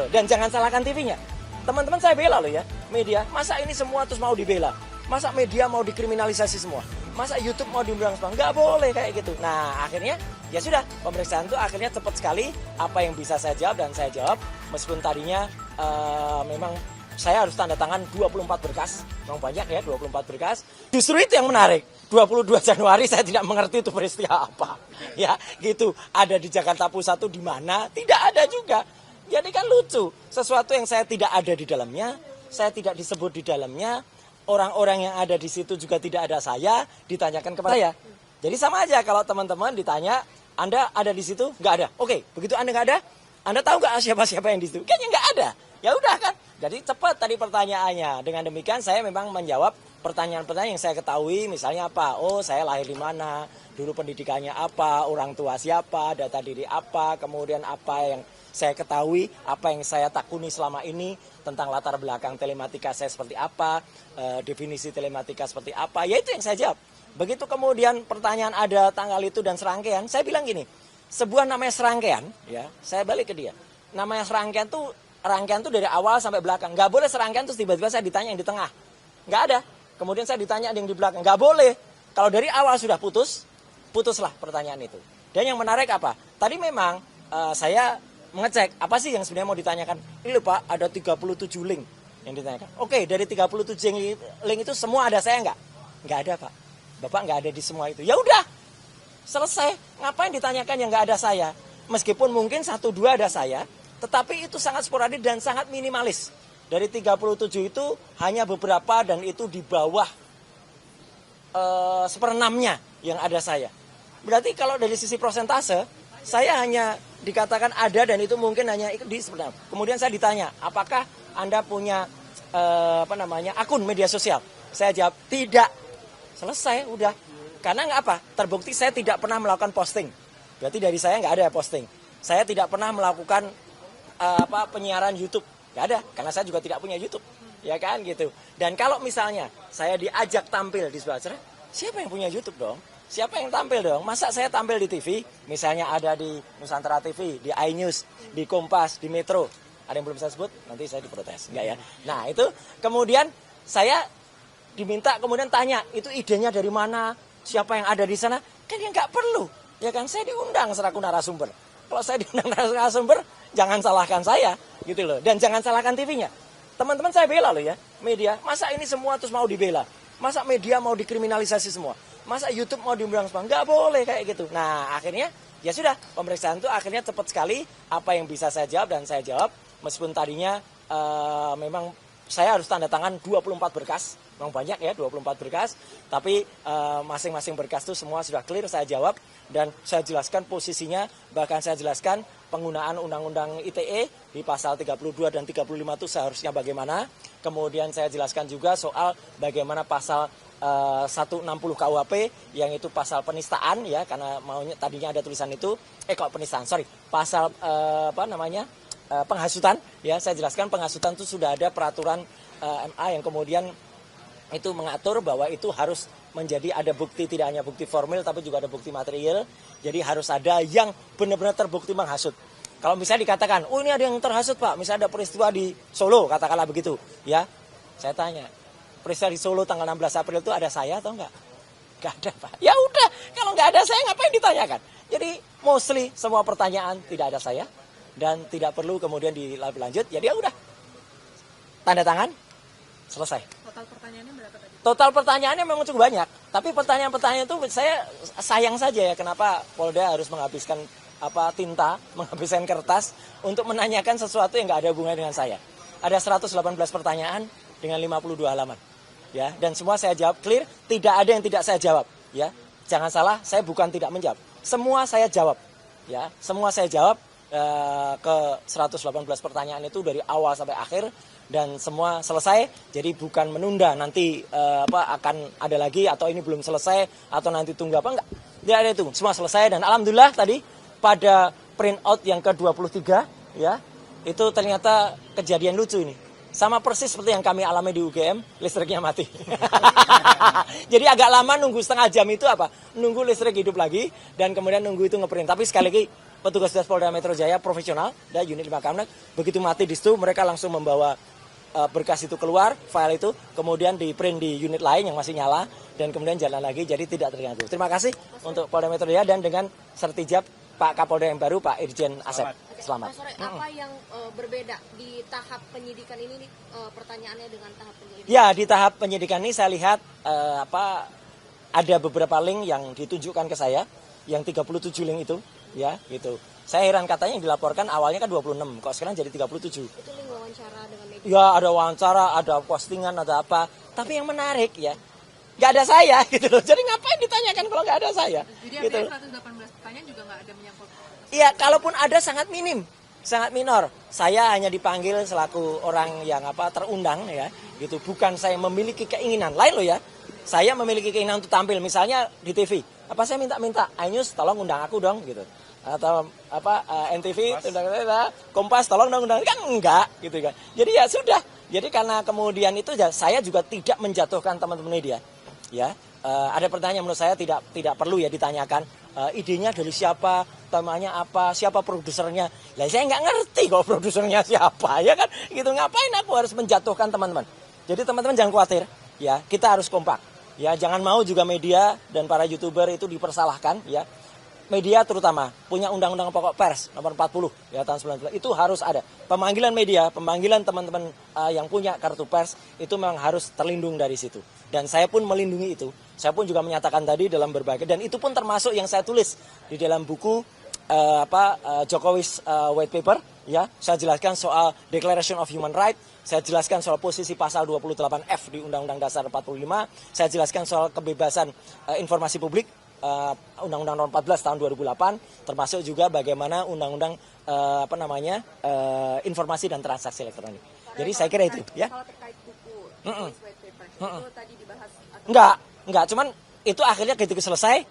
loh. Dan jangan salahkan TV-nya. Teman-teman saya bela loh ya, media. Masa ini semua terus mau dibela? Masa media mau dikriminalisasi semua? Masa YouTube mau dibilang semua? Nggak boleh kayak gitu. Nah akhirnya ya sudah, pemeriksaan itu akhirnya cepat sekali. Apa yang bisa saya jawab dan saya jawab. Meskipun tadinya memang saya harus tanda tangan 24 berkas. Memang banyak ya 24 berkas. Justru itu yang menarik. 22 Januari saya tidak mengerti itu peristiwa apa. Ya gitu. Ada di Jakarta Pusat itu di mana? Tidak ada juga. Jadi kan lucu. Sesuatu yang saya tidak ada di dalamnya. Saya tidak disebut di dalamnya. Orang-orang yang ada di situ juga tidak ada saya. Ditanyakan kepada saya. Jadi sama aja kalau teman-teman ditanya. Anda ada di situ? Nggak ada. Oke, begitu Anda nggak ada. Anda tahu nggak siapa-siapa yang di situ? Kayaknya nggak ada. Ya udah kan. Jadi cepat tadi pertanyaannya. Dengan demikian saya memang menjawab pertanyaan-pertanyaan yang saya ketahui. Misalnya apa? Oh saya lahir di mana? Dulu pendidikannya apa? Orang tua siapa? Data diri apa? Kemudian apa yang saya ketahui? Apa yang saya takuni selama ini? Tentang latar belakang telematika saya seperti apa? Definisi telematika seperti apa? Ya itu yang saya jawab. Begitu kemudian pertanyaan ada tanggal itu dan serangkaian. Saya bilang gini. Sebuah namanya serangkaian. Ya, saya balik ke dia. Namanya serangkaian tuh. Rangkaian tuh dari awal sampai belakang. Nggak boleh serangkaian terus tiba-tiba saya ditanya yang di tengah. Nggak ada. Kemudian saya ditanya yang di belakang. Nggak boleh. Kalau dari awal sudah putus, putuslah pertanyaan itu. Dan yang menarik apa? Tadi memang saya mengecek apa sih yang sebenarnya mau ditanyakan. Ini loh Pak, ada 37 link yang ditanyakan. Oke, dari 37 link itu semua ada saya nggak? Nggak ada Pak. Bapak nggak ada di semua itu. Ya udah, selesai. Ngapain ditanyakan yang nggak ada saya? Meskipun mungkin 1-2 ada saya. Tetapi itu sangat sporadik dan sangat minimalis. Dari 37 itu hanya beberapa dan itu di bawah 1/6-nya yang ada saya. Berarti kalau dari sisi prosentase, saya hanya dikatakan ada dan itu mungkin hanya di 1/6. Kemudian saya ditanya, apakah Anda punya akun media sosial? Saya jawab, tidak. Selesai, udah. Karena nggak apa? Terbukti saya tidak pernah melakukan posting. Berarti dari saya nggak ada posting. Saya tidak pernah melakukan penyiaran YouTube. Gak ada, karena saya juga tidak punya YouTube. Ya kan gitu. Dan kalau misalnya saya diajak tampil di sebuah acara, siapa yang punya YouTube dong? Siapa yang tampil dong? Masa saya tampil di TV? Misalnya ada di Nusantara TV, di iNews, di Kompas, di Metro. Ada yang belum saya sebut? Nanti saya diprotes. Enggak ya? Nah itu kemudian saya diminta kemudian tanya, itu idenya dari mana? Siapa yang ada di sana? Kan ya nggak perlu. Ya kan saya diundang selaku narasumber. Kalau saya diundang narasumber, jangan salahkan saya, gitu loh. Dan jangan salahkan TV-nya. Teman-teman saya bela loh ya, media. Masa ini semua terus mau dibela? Masa media mau dikriminalisasi semua? Masa YouTube mau dibilang semua? Nggak boleh kayak gitu. Nah akhirnya, ya sudah, pemeriksaan itu akhirnya cepat sekali. Apa yang bisa saya jawab dan saya jawab. Meskipun tadinya memang saya harus tanda tangan 24 berkas. Memang banyak ya 24 berkas. Tapi masing-masing berkas itu semua sudah clear saya jawab. Dan saya jelaskan posisinya, bahkan saya jelaskan penggunaan Undang-Undang ITE di pasal 32 dan 35 itu seharusnya bagaimana. Kemudian saya jelaskan juga soal bagaimana pasal 160 KUHP yang itu pasal penistaan ya, karena maunya tadinya ada tulisan itu, pasal penghasutan ya, saya jelaskan penghasutan itu sudah ada peraturan MA yang kemudian itu mengatur bahwa itu harus menjadi ada bukti, tidak hanya bukti formil tapi juga ada bukti material. Jadi harus ada yang benar-benar terbukti menghasut. Kalau misalnya dikatakan, oh ini ada yang terhasut Pak, misalnya ada peristiwa di Solo, katakanlah begitu, ya. Saya tanya, peristiwa di Solo tanggal 16 April itu ada saya atau enggak? Enggak ada Pak. Ya udah, kalau enggak ada saya ngapain ditanyakan? Jadi mostly semua pertanyaan tidak ada saya dan tidak perlu kemudian dilanjut. Jadi ya udah, tanda tangan, selesai. Total pertanyaannya berapa tadi? Total pertanyaannya memang cukup banyak, tapi pertanyaan-pertanyaan itu saya sayang saja ya kenapa Polda harus menghabiskan tinta, menghabiskan kertas untuk menanyakan sesuatu yang nggak ada hubungannya dengan saya. Ada 118 pertanyaan dengan 52 halaman. Ya, dan semua saya jawab clear, tidak ada yang tidak saya jawab, ya. Jangan salah, saya bukan tidak menjawab. Semua saya jawab. Ya, semua saya jawab ke 118 pertanyaan itu dari awal sampai akhir. Dan semua selesai, jadi bukan menunda nanti akan ada lagi atau ini belum selesai atau nanti tunggu apa, enggak. Tidak ada itu, semua selesai dan alhamdulillah tadi pada print out yang ke-23 ya, itu ternyata kejadian lucu ini. Sama persis seperti yang kami alami di UGM, listriknya mati. Jadi agak lama nunggu setengah jam itu nunggu listrik hidup lagi dan kemudian nunggu itu ngeprint. Tapi sekali lagi petugas Polda Metro Jaya profesional, dan unit 5 Kamnek, begitu mati di situ mereka langsung membawa berkas itu keluar, file itu, kemudian di print di unit lain yang masih nyala, dan kemudian jalan lagi, jadi tidak terganggu. Terima kasih untuk Polda Metro Jaya dan dengan sertijab Pak Kapolda yang baru, Pak Irjen Asep. Selamat. Pak Sore, apa yang berbeda di tahap penyidikan ini nih, pertanyaannya dengan tahap penyidikan? Ya, di tahap penyidikan ini saya lihat ada beberapa link yang ditunjukkan ke saya, yang 37 link itu, ya, gitu. Saya heran, katanya yang dilaporkan awalnya kan 26, kok sekarang jadi 37. Itu link wawancara dengan media? Ya, ada wawancara, ada postingan, ada apa. Tapi yang menarik ya, nggak ada saya gitu loh. Jadi ngapain ditanyakan kalau nggak ada saya? Jadi gitu. 118 pertanyaan juga nggak ada menyangkut? Iya, kalaupun ada sangat minim, sangat minor. Saya hanya dipanggil selaku orang yang terundang ya, gitu. Bukan saya memiliki keinginan lain loh ya. Saya memiliki keinginan untuk tampil, misalnya di TV. Apa saya minta iNews tolong undang aku dong gitu. Atau NTV, Kompas tolong dong undang, kan enggak gitu kan. Jadi ya sudah. Jadi karena kemudian itu ya, saya juga tidak menjatuhkan teman-teman media. Ya, ada pertanyaan menurut saya tidak perlu ya ditanyakan. Idenya dari siapa, temanya apa, siapa produsernya. Lah saya nggak ngerti kok produsernya siapa, ya kan? Gitu, ngapain aku harus menjatuhkan teman-teman. Jadi teman-teman jangan khawatir, ya, kita harus kompak. Ya, jangan mau juga media dan para YouTuber itu dipersalahkan, ya. Media terutama punya undang-undang pokok pers nomor 40 ya tahun 19 itu harus ada. Pemanggilan media, pemanggilan teman-teman yang punya kartu pers itu memang harus terlindung dari situ. Dan saya pun melindungi itu. Saya pun juga menyatakan tadi dalam berbagai, dan itu pun termasuk yang saya tulis di dalam buku Jokowi's White Paper, ya. Saya jelaskan soal Declaration of Human Rights, saya jelaskan soal posisi pasal 28F di Undang-Undang Dasar 45, saya jelaskan soal kebebasan informasi publik, Undang-Undang Nomor 14 tahun 2008, termasuk juga bagaimana Undang-Undang informasi dan transaksi elektronik. Jadi saya kira itu, ya. Kalau terkait buku White Paper, itu tadi dibahas? Enggak, cuman itu akhirnya ketika selesai,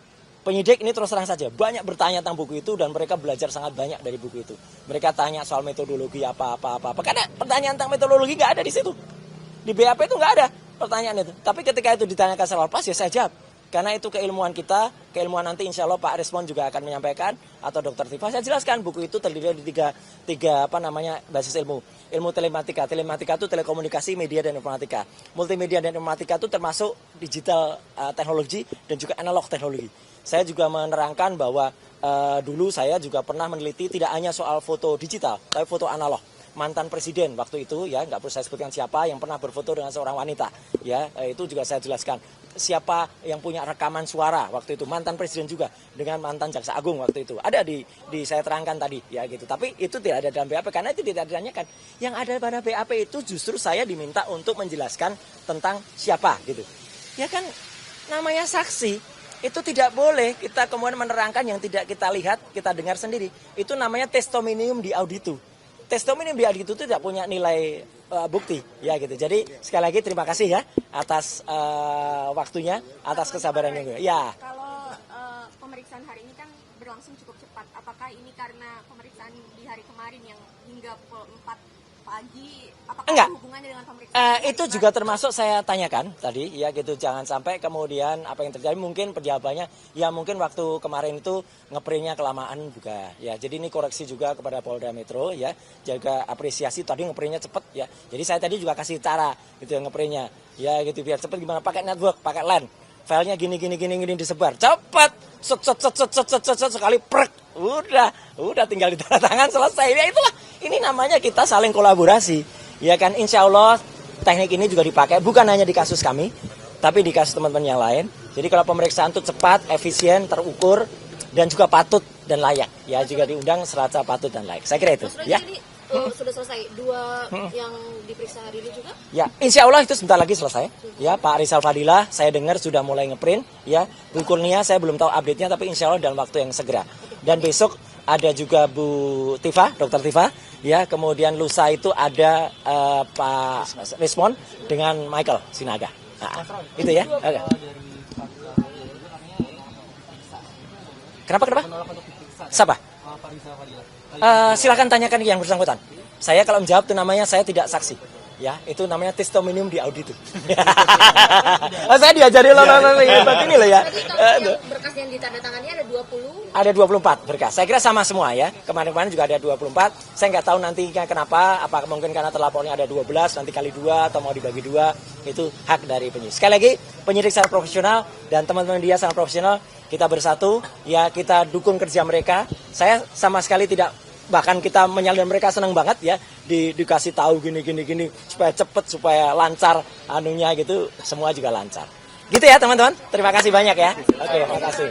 penyidik ini terus terang saja banyak bertanya tentang buku itu, dan mereka belajar sangat banyak dari buku itu. Mereka tanya soal metodologi apa. Karena pertanyaan tentang metodologi nggak ada di situ. Di BAP itu nggak ada pertanyaan itu. Tapi ketika itu ditanyakan secara lepas, ya saya jawab. Karena itu keilmuan kita, keilmuan nanti insya Allah Pak Respon juga akan menyampaikan, atau Dr. Tifa. Saya jelaskan buku itu terdiri dari tiga basis ilmu. Ilmu telematika. Telematika itu telekomunikasi, media, dan informatika. Multimedia dan informatika itu termasuk digital teknologi dan juga analog teknologi. Saya juga menerangkan bahwa dulu saya juga pernah meneliti tidak hanya soal foto digital, tapi foto analog. Mantan presiden waktu itu, ya, nggak perlu saya sebutkan siapa, yang pernah berfoto dengan seorang wanita, ya, itu juga saya jelaskan. Siapa yang punya rekaman suara waktu itu, mantan presiden juga dengan mantan jaksa agung waktu itu, ada di saya terangkan tadi, ya, gitu. Tapi itu tidak ada dalam BAP karena itu tidak ditanyakan. Yang ada pada BAP itu justru saya diminta untuk menjelaskan tentang siapa, gitu. Ya kan, namanya saksi. Itu tidak boleh kita kemudian menerangkan yang tidak kita lihat, kita dengar sendiri. Itu namanya testimonium di auditu. Testimonium di auditu itu tidak punya nilai bukti, ya, gitu. Jadi sekali lagi terima kasih ya atas waktunya, atas kesabarannya. Ya. Kalau pemeriksaan hari ini kan berlangsung cukup cepat. Apakah ini karena pemeriksaan di hari kemarin yang hingga pukul 4 pagi? Apakah Enggak. hubungannya dengan pemeriksaan? Itu juga termasuk saya tanyakan tadi, ya, gitu. Jangan sampai kemudian apa yang terjadi, mungkin penjawabannya ya mungkin waktu kemarin itu ngeprintnya kelamaan juga, ya. Jadi ini koreksi juga kepada Polda Metro, ya, jaga apresiasi tadi ngeprintnya cepet, ya. Jadi saya tadi juga kasih cara gitu ya ngeprintnya, ya, gitu, biar cepet. Gimana pakai network, pakai LAN, filenya gini disebar cepet, set sekali prek, udah tinggal di tanda tangan, selesai. Ya itulah, ini namanya kita saling kolaborasi, ya kan. Insya Allah teknik ini juga dipakai bukan hanya di kasus kami, tapi di kasus teman-teman yang lain. Jadi kalau pemeriksaan itu cepat, efisien, terukur, dan juga patut dan layak, ya, juga diundang serasa patut dan layak. Saya kira itu, ya. Jadi sudah selesai dua yang diperiksa hari ini juga? Ya, insya Allah itu sebentar lagi selesai. Ya, Pak Rizal Fadilah, saya dengar sudah mulai ngeprint. Ya, Bu Kurnia saya belum tahu update-nya, tapi insya Allah dalam waktu yang segera. Dan besok ada juga Bu Tifa, Dr. Tifa. Ya, kemudian lusa itu ada Pak Respon dengan Michael Sinaga. Nah, itu ya. Oke. Kenapa? Siapa? Silakan tanyakan yang bersangkutan. Saya kalau menjawab itu namanya saya tidak saksi. Ya, itu namanya testimonium di auditu. Saya diajari lolos ini loh ya. Tadi kalau yang berkas yang ditandatangani ada 20. Ada 24 berkas. Saya kira sama semua ya. Kemarin-kemarin juga ada 24. Saya nggak tahu nantinya kenapa. Apakah mungkin karena terlapornya ada 12, nanti kali 2 atau mau dibagi 2. Itu hak dari penyidik. Sekali lagi, penyidik sangat profesional dan teman-teman dia sangat profesional. Kita bersatu, ya kita dukung kerja mereka. Saya sama sekali tidak, bahkan kita menyalin mereka senang banget ya. Dikasih tahu gini supaya cepet, supaya lancar anunya gitu. Semua juga lancar. Gitu ya teman-teman. Terima kasih banyak ya. Oke, terima kasih.